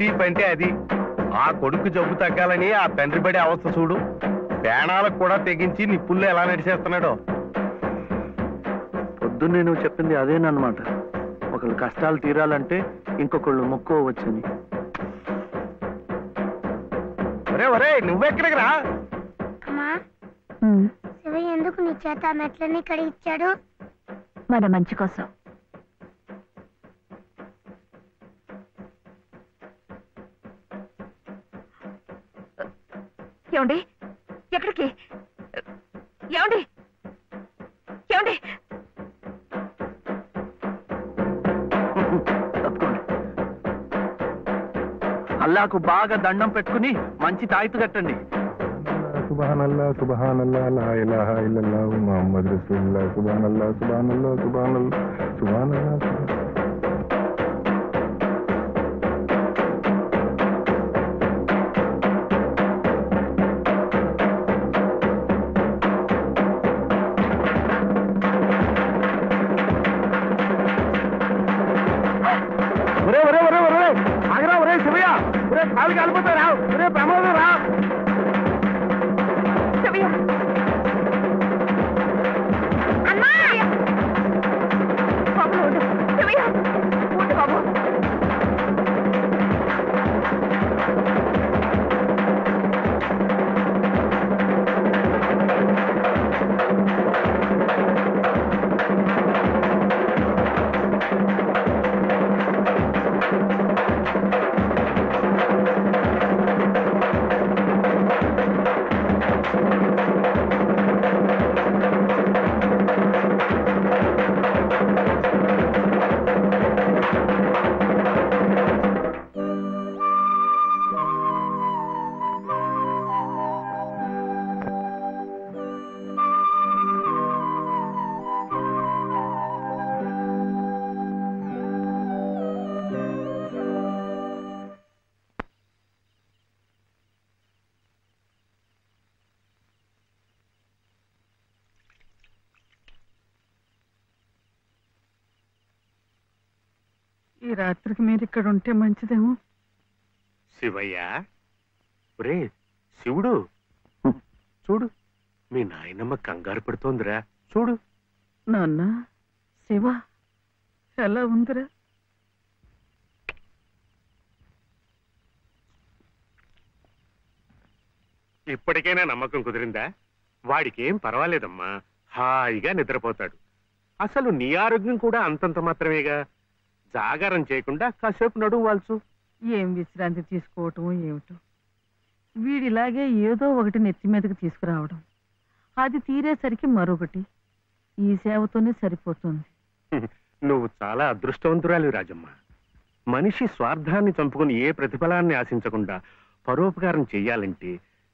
తీపి అంటే అది. ఆ కొడుకు జబ్బు తగ్గాలని ఆ తండ్రి పడే అవస్థ చూడు. ప్రాణాలకు కూడా తెగించి నిప్పుల్లో ఎలా నడిచేస్తున్నాడో. పొద్దున్నే నువ్వు చెప్పింది అదేనమాట. ఒకళ్ళు కష్టాలు తీరాలంటే ఇంకొకళ్ళు మొక్కోవచ్చని. ఒరే ఒరే నువ్వెక్కడికి రా. అమ్మా, శివయ్య ఎందుకు నీ చేత మెట్లని కడిగిచ్చాడు? మన మంచి కోసం. ఏమండి, ఎక్కడికి? ఏమండి ఏమండి? అల్లాకు బాగా దండం పెట్టుకుని మంచి తాయితు కట్టండి. సుబ్హానల్లాహ్ సుబ్హానల్లాహ్ లా ఇలాహా ఇల్లల్లాహ్ ముహమ్మద్ రసూలుల్లాహ్ సుబ్హానల్లాహ్ సుబ్హానల్లాహ్ సుబ్హానల్లాహ్ సుబ్హానల్లాహ్. ఒరే ఒరే ఒరే ఒరే ఆగరా. ఒరే శివయ్య, ఒరే కాలు కాలిపోతారా. ఒరే ప్రమాదం రా. ఈ రాత్రికి మీరు ఇక్కడ ఉంటే మంచిదేమో. శివయ్య, ఒరే శివుడు చూడు, మీ నాయనమ్మ కంగారు పడుతోందిరా. చూడు. నాన్న, శివ ఎలా ఉందిరా? ఇప్పటికైనా నమ్మకం కుదిరిందా? వాడికేం పర్వాలేదమ్మా, హాయిగా నిద్రపోతాడు. అసలు నీ ఆరోగ్యం కూడా అంతంత మాత్రమేగా. జాగారం చేయకుండా కాసేపు నడుము వాల్చు. ఏం విశ్రాంతి తీసుకోవటం ఏమిటో. వీడిలాగే ఏదో ఒకటి నెత్తి మీదకి తీసుకురావడం, అది తీరేసరికి మరొకటి. ఈ సేవతోనే సరిపోతుంది. నువ్వు చాలా అదృష్టవంతురాలి రాజమ్మ. మనిషి స్వార్థాన్ని చంపుకుని ఏ ప్రతిఫలాన్ని ఆశించకుండా పరోపకారం చెయ్యాలంటే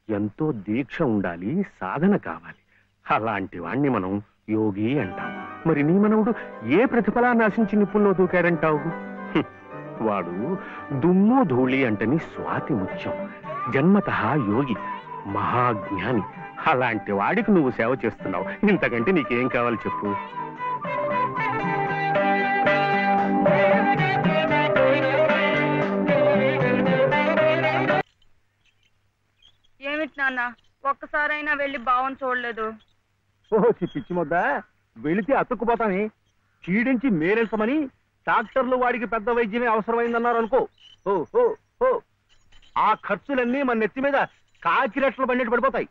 ఎంతో దీక్ష ఉండాలి, సాధన కావాలి. అలాంటి వాణ్ణి మనం యోగి అంటాం. మరి నీ మనవుడు ఏ ప్రతిఫలాన్ని ఆశించి నిప్పుల్లో దూకాడంటావు? వాడు దుమ్ము ధూళి అంటని స్వాతి ముత్యం, జన్మతః యోగి, మహాజ్ఞాని. అలాంటి వాడికి నువ్వు సేవ చేస్తున్నావు. ఇంతకంటే నీకేం కావాలి చెప్పు. ఏమిటి నాన్న, ఒక్కసారైనా వెళ్ళి బావని చూడలేదు? ఓహో పిచ్చి ముద్ద, వెళితే అతుక్కుపోతాని చీడించి మేరెళ్తామని డాక్టర్లు వాడికి పెద్ద వైద్యమే అవసరమైందన్నారు అనుకో. ఓ ఆ ఖర్చులన్నీ మన నెత్తి మీద కాకిరెట్లు బండెట్టు పడిపోతాయి.